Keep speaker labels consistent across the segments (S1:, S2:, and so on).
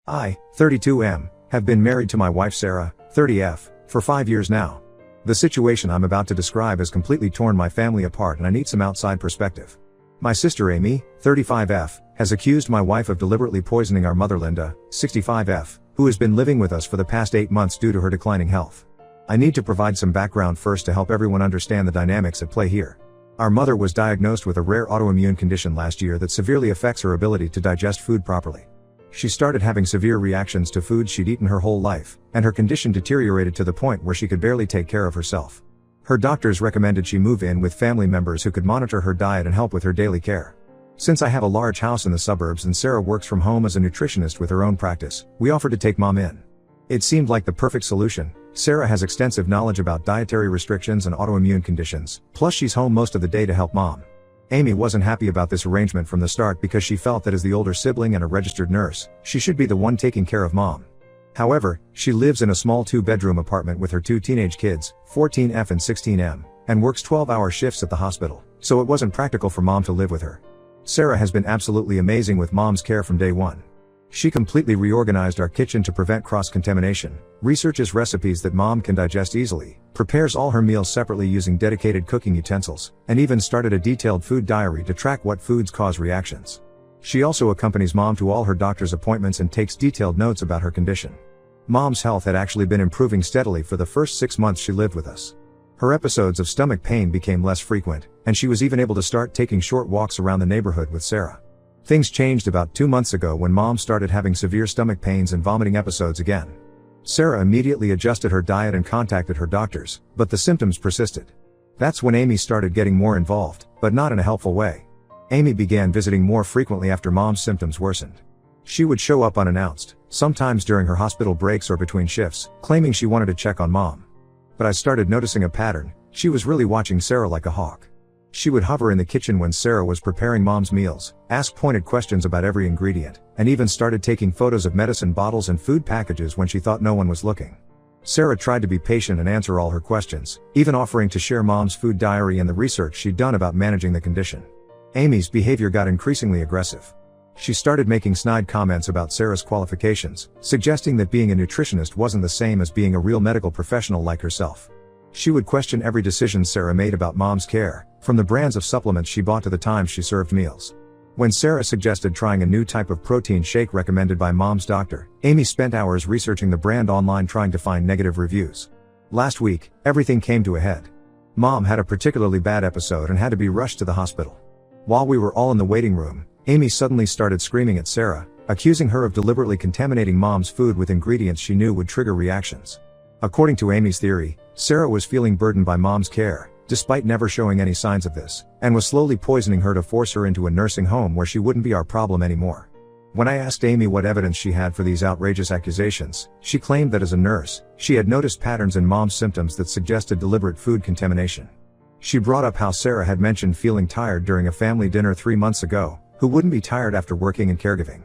S1: I, 32M, have been married to my wife Sarah, 30F, for 5 years now. The situation I'm about to describe has completely torn my family apart and I need some outside perspective. My sister Amy, 35F, has accused my wife of deliberately poisoning our mother Linda, 65F, who has been living with us for the past 8 months due to her declining health. I need to provide some background first to help everyone understand the dynamics at play here. Our mother was diagnosed with a rare autoimmune condition last year that severely affects her ability to digest food properly. She started having severe reactions to foods she'd eaten her whole life, and her condition deteriorated to the point where she could barely take care of herself. Her doctors recommended she move in with family members who could monitor her diet and help with her daily care. Since I have a large house in the suburbs and Sarah works from home as a nutritionist with her own practice, we offered to take Mom in. It seemed like the perfect solution. Sarah has extensive knowledge about dietary restrictions and autoimmune conditions, plus she's home most of the day to help Mom. Amy wasn't happy about this arrangement from the start because she felt that as the older sibling and a registered nurse, she should be the one taking care of Mom. However, she lives in a small 2-bedroom apartment with her 2 teenage kids, 14F and 16M, and works 12-hour shifts at the hospital, so it wasn't practical for Mom to live with her. Sarah has been absolutely amazing with Mom's care from day one. She completely reorganized our kitchen to prevent cross-contamination, researches recipes that Mom can digest easily, prepares all her meals separately using dedicated cooking utensils, and even started a detailed food diary to track what foods cause reactions. She also accompanies Mom to all her doctor's appointments and takes detailed notes about her condition. Mom's health had actually been improving steadily for the first 6 months she lived with us. Her episodes of stomach pain became less frequent, and she was even able to start taking short walks around the neighborhood with Sarah. Things changed about 2 months ago when Mom started having severe stomach pains and vomiting episodes again. Sarah immediately adjusted her diet and contacted her doctors, but the symptoms persisted. That's when Amy started getting more involved, but not in a helpful way. Amy began visiting more frequently after Mom's symptoms worsened. She would show up unannounced, sometimes during her hospital breaks or between shifts, claiming she wanted to check on Mom. But I started noticing a pattern. She was really watching Sarah like a hawk. She would hover in the kitchen when Sarah was preparing Mom's meals, ask pointed questions about every ingredient, and even started taking photos of medicine bottles and food packages when she thought no one was looking. Sarah tried to be patient and answer all her questions, even offering to share Mom's food diary and the research she'd done about managing the condition. Amy's behavior got increasingly aggressive. She started making snide comments about Sarah's qualifications, suggesting that being a nutritionist wasn't the same as being a real medical professional like herself. She would question every decision Sarah made about Mom's care, from the brands of supplements she bought to the times she served meals. When Sarah suggested trying a new type of protein shake recommended by Mom's doctor, Amy spent hours researching the brand online trying to find negative reviews. Last week, everything came to a head. Mom had a particularly bad episode and had to be rushed to the hospital. While we were all in the waiting room, Amy suddenly started screaming at Sarah, accusing her of deliberately contaminating Mom's food with ingredients she knew would trigger reactions. According to Amy's theory, Sarah was feeling burdened by Mom's care, despite never showing any signs of this, and was slowly poisoning her to force her into a nursing home where she wouldn't be our problem anymore. When I asked Amy what evidence she had for these outrageous accusations, she claimed that as a nurse, she had noticed patterns in Mom's symptoms that suggested deliberate food contamination. She brought up how Sarah had mentioned feeling tired during a family dinner 3 months ago. Who wouldn't be tired after working and caregiving?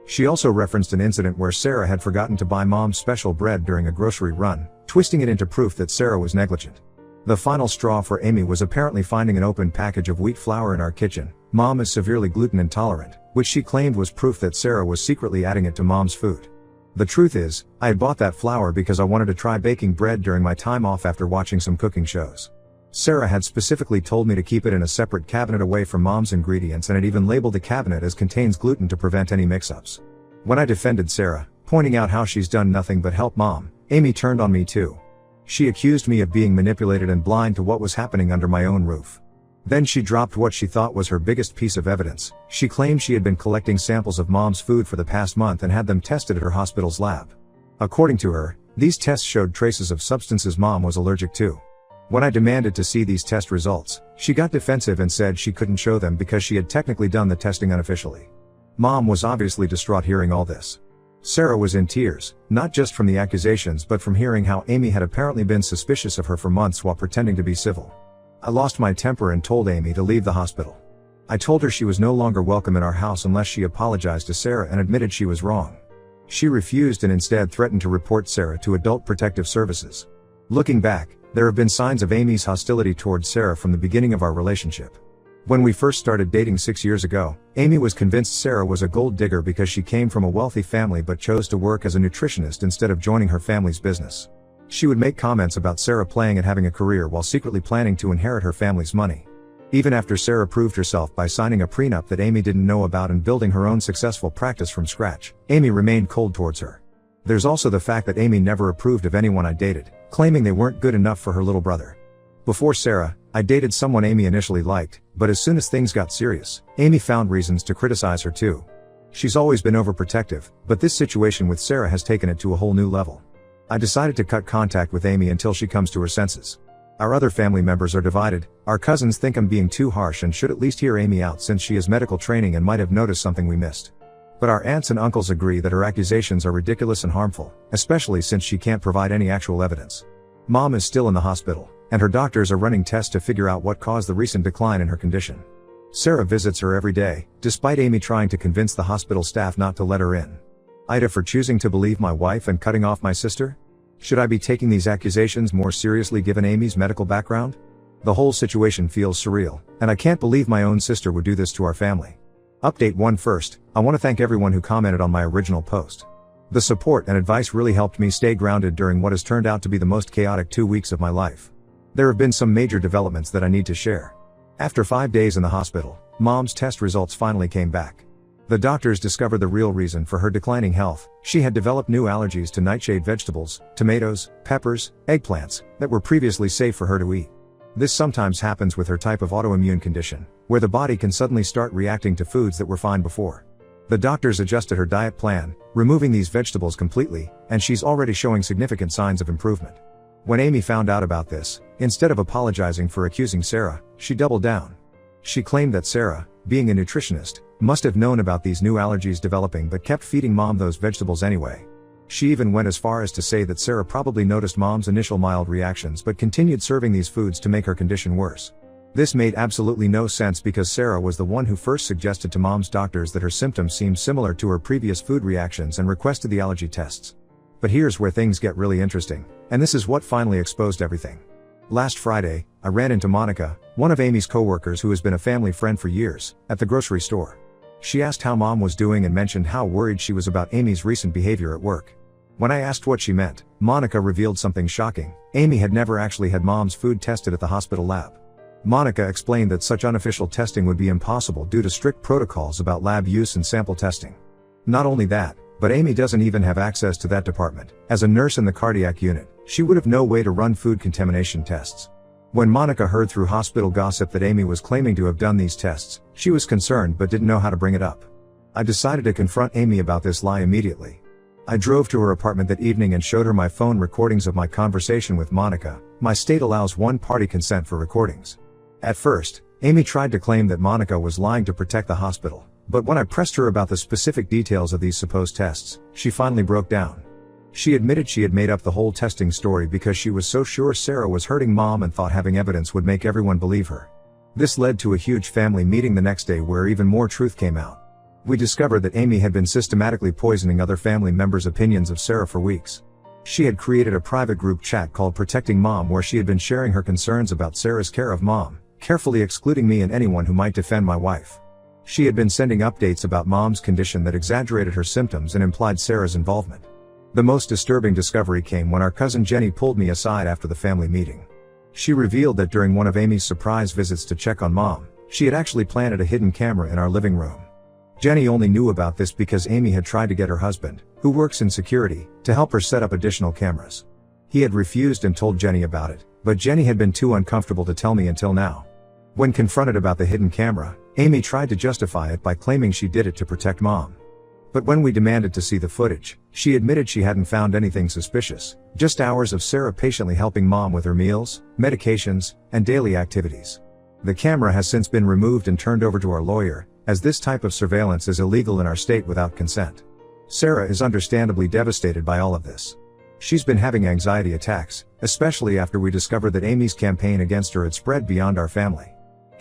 S1: She also referenced an incident where Sarah had forgotten to buy Mom's special bread during a grocery run, twisting it into proof that Sarah was negligent. The final straw for Amy was apparently finding an open package of wheat flour in our kitchen. Mom is severely gluten intolerant, which she claimed was proof that Sarah was secretly adding it to Mom's food. The truth is, I had bought that flour because I wanted to try baking bread during my time off after watching some cooking shows. Sarah had specifically told me to keep it in a separate cabinet away from Mom's ingredients and had even labeled the cabinet as contains gluten to prevent any mix-ups. When I defended Sarah, pointing out how she's done nothing but help Mom, Amy turned on me too. She accused me of being manipulated and blind to what was happening under my own roof. Then she dropped what she thought was her biggest piece of evidence. She claimed she had been collecting samples of Mom's food for the past month and had them tested at her hospital's lab. According to her, these tests showed traces of substances Mom was allergic to. When I demanded to see these test results, she got defensive and said she couldn't show them because she had technically done the testing unofficially. Mom was obviously distraught hearing all this. Sarah was in tears, not just from the accusations but from hearing how Amy had apparently been suspicious of her for months while pretending to be civil. I lost my temper and told Amy to leave the hospital. I told her she was no longer welcome in our house unless she apologized to Sarah and admitted she was wrong. She refused and instead threatened to report Sarah to Adult Protective Services. Looking back, there have been signs of Amy's hostility towards Sarah from the beginning of our relationship. When we first started dating 6 years ago, Amy was convinced Sarah was a gold digger because she came from a wealthy family but chose to work as a nutritionist instead of joining her family's business. She would make comments about Sarah playing at having a career while secretly planning to inherit her family's money. Even after Sarah proved herself by signing a prenup that Amy didn't know about and building her own successful practice from scratch, Amy remained cold towards her. There's also the fact that Amy never approved of anyone I dated, claiming they weren't good enough for her little brother. Before Sarah, I dated someone Amy initially liked, but as soon as things got serious, Amy found reasons to criticize her too. She's always been overprotective, but this situation with Sarah has taken it to a whole new level. I decided to cut contact with Amy until she comes to her senses. Our other family members are divided. Our cousins think I'm being too harsh and should at least hear Amy out since she has medical training and might have noticed something we missed. But our aunts and uncles agree that her accusations are ridiculous and harmful, especially since she can't provide any actual evidence. Mom is still in the hospital, and her doctors are running tests to figure out what caused the recent decline in her condition. Sarah visits her every day, despite Amy trying to convince the hospital staff not to let her in. Ida for choosing to believe my wife and cutting off my sister? Should I be taking these accusations more seriously given Amy's medical background? The whole situation feels surreal, and I can't believe my own sister would do this to our family. Update 1 First, I want to thank everyone who commented on my original post. The support and advice really helped me stay grounded during what has turned out to be the most chaotic 2 weeks of my life. There have been some major developments that I need to share. After 5 days in the hospital, Mom's test results finally came back. The doctors discovered the real reason for her declining health. She had developed new allergies to nightshade vegetables, tomatoes, peppers, eggplants, that were previously safe for her to eat. This sometimes happens with her type of autoimmune condition, where the body can suddenly start reacting to foods that were fine before. The doctors adjusted her diet plan, removing these vegetables completely, and she's already showing significant signs of improvement. When Amy found out about this, instead of apologizing for accusing Sarah, she doubled down. She claimed that Sarah, being a nutritionist, must have known about these new allergies developing but kept feeding Mom those vegetables anyway. She even went as far as to say that Sarah probably noticed Mom's initial mild reactions but continued serving these foods to make her condition worse. This made absolutely no sense because Sarah was the one who first suggested to Mom's doctors that her symptoms seemed similar to her previous food reactions and requested the allergy tests. But here's where things get really interesting, and this is what finally exposed everything. Last Friday, I ran into Monica, one of Amy's coworkers who has been a family friend for years, at the grocery store. She asked how Mom was doing and mentioned how worried she was about Amy's recent behavior at work. When I asked what she meant, Monica revealed something shocking. Amy had never actually had Mom's food tested at the hospital lab. Monica explained that such unofficial testing would be impossible due to strict protocols about lab use and sample testing. Not only that, but Amy doesn't even have access to that department. As a nurse in the cardiac unit, she would have no way to run food contamination tests. When Monica heard through hospital gossip that Amy was claiming to have done these tests, she was concerned but didn't know how to bring it up. I decided to confront Amy about this lie immediately. I drove to her apartment that evening and showed her my phone recordings of my conversation with Monica. My state allows one-party consent for recordings. At first, Amy tried to claim that Monica was lying to protect the hospital, but when I pressed her about the specific details of these supposed tests, she finally broke down. She admitted she had made up the whole testing story because she was so sure Sarah was hurting Mom and thought having evidence would make everyone believe her. This led to a huge family meeting the next day where even more truth came out. We discovered that Amy had been systematically poisoning other family members' opinions of Sarah for weeks. She had created a private group chat called Protecting Mom where she had been sharing her concerns about Sarah's care of Mom, carefully excluding me and anyone who might defend my wife. She had been sending updates about Mom's condition that exaggerated her symptoms and implied Sarah's involvement. The most disturbing discovery came when our cousin Jenny pulled me aside after the family meeting. She revealed that during one of Amy's surprise visits to check on Mom, she had actually planted a hidden camera in our living room. Jenny only knew about this because Amy had tried to get her husband, who works in security, to help her set up additional cameras. He had refused and told Jenny about it, but Jenny had been too uncomfortable to tell me until now. When confronted about the hidden camera, Amy tried to justify it by claiming she did it to protect Mom. But when we demanded to see the footage, she admitted she hadn't found anything suspicious, just hours of Sarah patiently helping Mom with her meals, medications, and daily activities. The camera has since been removed and turned over to our lawyer, as this type of surveillance is illegal in our state without consent. Sarah is understandably devastated by all of this. She's been having anxiety attacks, especially after we discovered that Amy's campaign against her had spread beyond our family.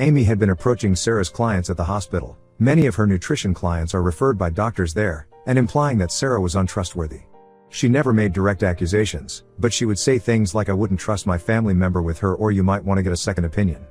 S1: Amy had been approaching Sarah's clients at the hospital. Many of her nutrition clients are referred by doctors there, and implying that Sarah was untrustworthy. She never made direct accusations, but she would say things like, "I wouldn't trust my family member with her," or "You might want to get a second opinion."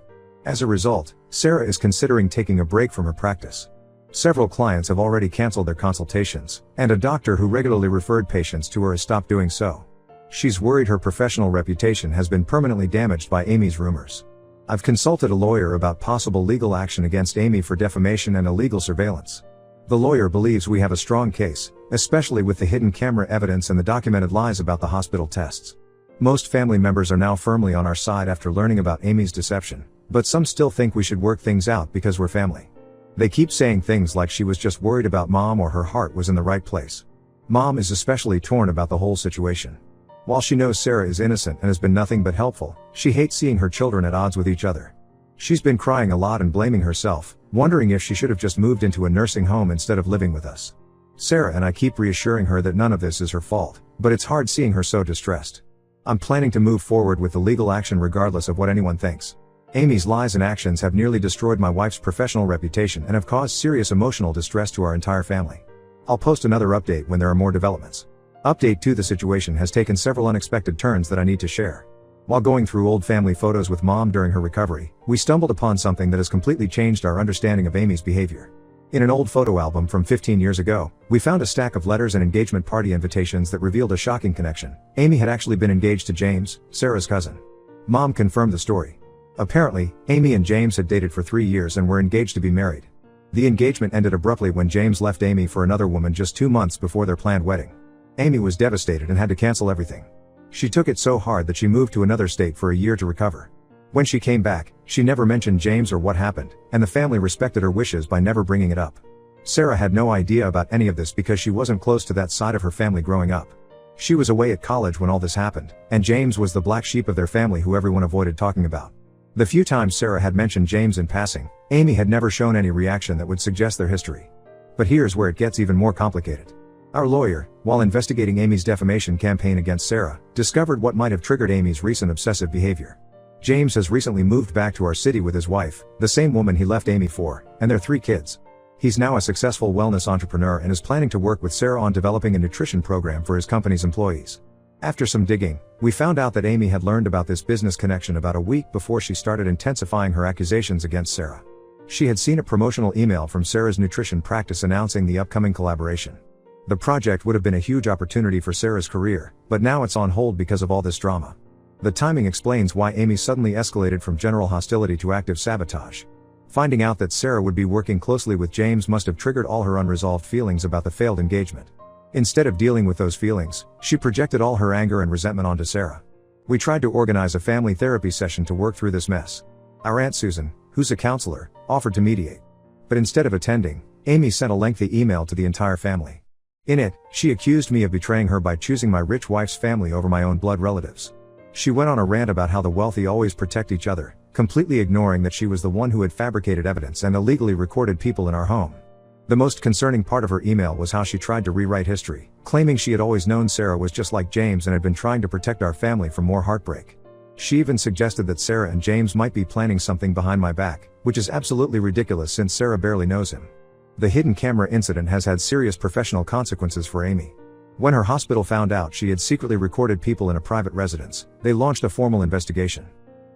S1: As a result, Sarah is considering taking a break from her practice. Several clients have already canceled their consultations, and a doctor who regularly referred patients to her has stopped doing so. She's worried her professional reputation has been permanently damaged by Amy's rumors. I've consulted a lawyer about possible legal action against Amy for defamation and illegal surveillance. The lawyer believes we have a strong case, especially with the hidden camera evidence and the documented lies about the hospital tests. Most family members are now firmly on our side after learning about Amy's deception, but some still think we should work things out because we're family. They keep saying things like she was just worried about Mom or her heart was in the right place. Mom is especially torn about the whole situation. While she knows Sarah is innocent and has been nothing but helpful, she hates seeing her children at odds with each other. She's been crying a lot and blaming herself, wondering if she should have just moved into a nursing home instead of living with us. Sarah and I keep reassuring her that none of this is her fault, but it's hard seeing her so distressed. I'm planning to move forward with the legal action regardless of what anyone thinks. Amy's lies and actions have nearly destroyed my wife's professional reputation and have caused serious emotional distress to our entire family. I'll post another update when there are more developments. Update 2: The situation has taken several unexpected turns that I need to share. While going through old family photos with Mom during her recovery, we stumbled upon something that has completely changed our understanding of Amy's behavior. In an old photo album from 15 years ago, we found a stack of letters and engagement party invitations that revealed a shocking connection. Amy had actually been engaged to James, Sarah's cousin. Mom confirmed the story. Apparently, Amy and James had dated for 3 years and were engaged to be married. The engagement ended abruptly when James left Amy for another woman just 2 months before their planned wedding. Amy was devastated and had to cancel everything. She took it so hard that she moved to another state for a year to recover. When she came back, she never mentioned James or what happened, and the family respected her wishes by never bringing it up. Sarah had no idea about any of this because she wasn't close to that side of her family growing up. She was away at college when all this happened, and James was the black sheep of their family who everyone avoided talking about. The few times Sarah had mentioned James in passing, Amy had never shown any reaction that would suggest their history. But here's where it gets even more complicated. Our lawyer, while investigating Amy's defamation campaign against Sarah, discovered what might have triggered Amy's recent obsessive behavior. James has recently moved back to our city with his wife, the same woman he left Amy for, and their 3 kids. He's now a successful wellness entrepreneur and is planning to work with Sarah on developing a nutrition program for his company's employees. After some digging, we found out that Amy had learned about this business connection about a week before she started intensifying her accusations against Sarah. She had seen a promotional email from Sarah's nutrition practice announcing the upcoming collaboration. The project would have been a huge opportunity for Sarah's career, but now it's on hold because of all this drama. The timing explains why Amy suddenly escalated from general hostility to active sabotage. Finding out that Sarah would be working closely with James must have triggered all her unresolved feelings about the failed engagement. Instead of dealing with those feelings, she projected all her anger and resentment onto Sarah. We tried to organize a family therapy session to work through this mess. Our Aunt Susan, who's a counselor, offered to mediate. But instead of attending, Amy sent a lengthy email to the entire family. In it, she accused me of betraying her by choosing my rich wife's family over my own blood relatives. She went on a rant about how the wealthy always protect each other, completely ignoring that she was the one who had fabricated evidence and illegally recorded people in our home. The most concerning part of her email was how she tried to rewrite history, claiming she had always known Sarah was just like James and had been trying to protect our family from more heartbreak. She even suggested that Sarah and James might be planning something behind my back, which is absolutely ridiculous since Sarah barely knows him. The hidden camera incident has had serious professional consequences for Amy. When her hospital found out she had secretly recorded people in a private residence, they launched a formal investigation.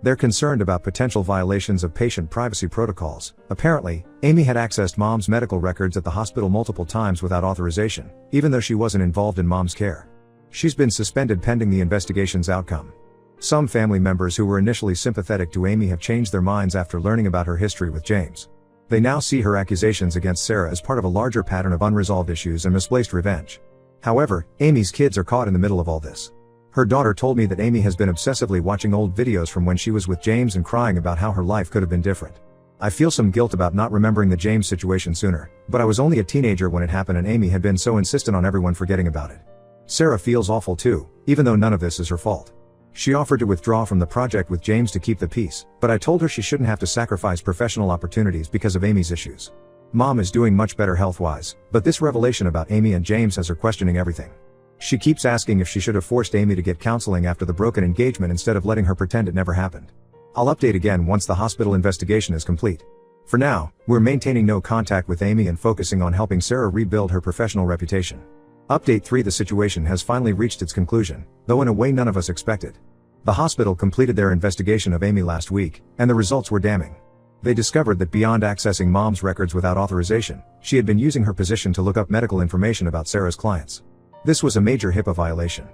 S1: They're concerned about potential violations of patient privacy protocols. Apparently, Amy had accessed Mom's medical records at the hospital multiple times without authorization, even though she wasn't involved in Mom's care. She's been suspended pending the investigation's outcome. Some family members who were initially sympathetic to Amy have changed their minds after learning about her history with James. They now see her accusations against Sarah as part of a larger pattern of unresolved issues and misplaced revenge. However, Amy's kids are caught in the middle of all this. Her daughter told me that Amy has been obsessively watching old videos from when she was with James and crying about how her life could have been different. I feel some guilt about not remembering the James situation sooner, but I was only a teenager when it happened and Amy had been so insistent on everyone forgetting about it. Sarah feels awful too, even though none of this is her fault. She offered to withdraw from the project with James to keep the peace, but I told her she shouldn't have to sacrifice professional opportunities because of Amy's issues. Mom is doing much better health-wise, but this revelation about Amy and James has her questioning everything. She keeps asking if she should have forced Amy to get counseling after the broken engagement instead of letting her pretend it never happened. I'll update again once the hospital investigation is complete. For now, we're maintaining no contact with Amy and focusing on helping Sarah rebuild her professional reputation. Update 3: The situation has finally reached its conclusion, though in a way none of us expected. The hospital completed their investigation of Amy last week, and the results were damning. They discovered that beyond accessing Mom's records without authorization, she had been using her position to look up medical information about Sarah's clients. This was a major HIPAA violation.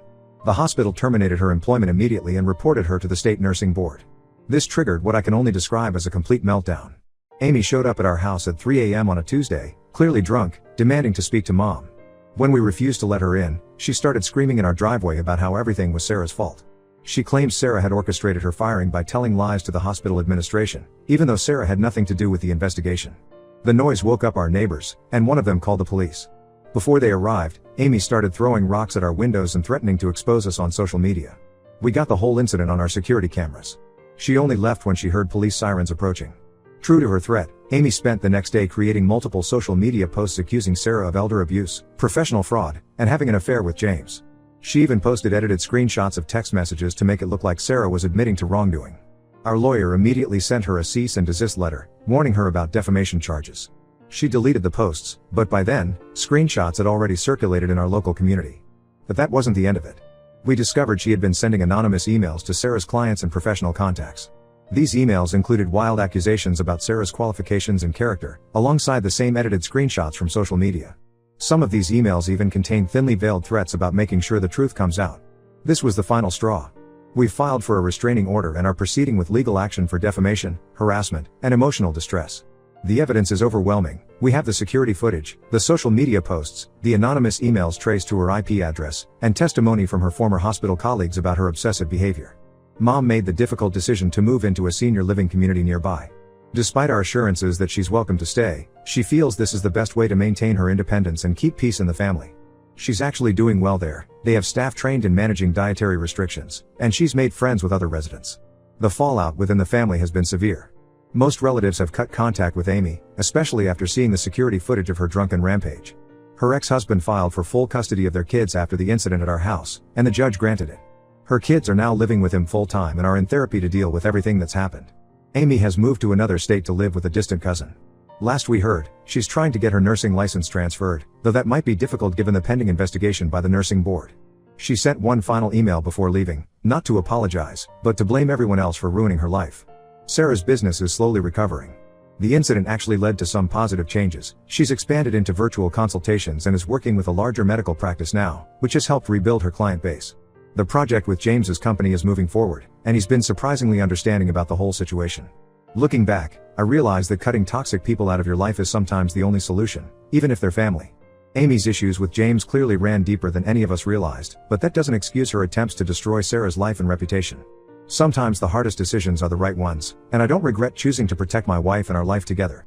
S1: The hospital terminated her employment immediately and reported her to the state nursing board. This triggered what I can only describe as a complete meltdown. Amy showed up at our house at 3 a.m. on a Tuesday, clearly drunk, demanding to speak to Mom. When we refused to let her in, she started screaming in our driveway about how everything was Sarah's fault. She claims Sarah had orchestrated her firing by telling lies to the hospital administration, even though Sarah had nothing to do with the investigation. The noise woke up our neighbors, and one of them called the police. Before they arrived, Amy started throwing rocks at our windows and threatening to expose us on social media. We got the whole incident on our security cameras. She only left when she heard police sirens approaching. True to her threat, Amy spent the next day creating multiple social media posts accusing Sarah of elder abuse, professional fraud, and having an affair with James. She even posted edited screenshots of text messages to make it look like Sarah was admitting to wrongdoing. Our lawyer immediately sent her a cease and desist letter, warning her about defamation charges. She deleted the posts, but by then, screenshots had already circulated in our local community. But that wasn't the end of it. We discovered she had been sending anonymous emails to Sarah's clients and professional contacts. These emails included wild accusations about Sarah's qualifications and character, alongside the same edited screenshots from social media. Some of these emails even contained thinly veiled threats about making sure the truth comes out. This was the final straw. We filed for a restraining order and are proceeding with legal action for defamation, harassment, and emotional distress. The evidence is overwhelming. We have the security footage, the social media posts, the anonymous emails traced to her IP address, and testimony from her former hospital colleagues about her obsessive behavior. Mom made the difficult decision to move into a senior living community nearby. Despite our assurances that she's welcome to stay, she feels this is the best way to maintain her independence and keep peace in the family. She's actually doing well there. They have staff trained in managing dietary restrictions, and she's made friends with other residents. The fallout within the family has been severe. Most relatives have cut contact with Amy, especially after seeing the security footage of her drunken rampage. Her ex-husband filed for full custody of their kids after the incident at our house, and the judge granted it. Her kids are now living with him full-time and are in therapy to deal with everything that's happened. Amy has moved to another state to live with a distant cousin. Last we heard, she's trying to get her nursing license transferred, though that might be difficult given the pending investigation by the nursing board. She sent one final email before leaving, not to apologize, but to blame everyone else for ruining her life. Sarah's business is slowly recovering. The incident actually led to some positive changes. She's expanded into virtual consultations and is working with a larger medical practice now, which has helped rebuild her client base. The project with James's company is moving forward, and he's been surprisingly understanding about the whole situation. Looking back, I realize that cutting toxic people out of your life is sometimes the only solution, even if they're family. Amy's issues with James clearly ran deeper than any of us realized, but that doesn't excuse her attempts to destroy Sarah's life and reputation. Sometimes the hardest decisions are the right ones, and I don't regret choosing to protect my wife and our life together.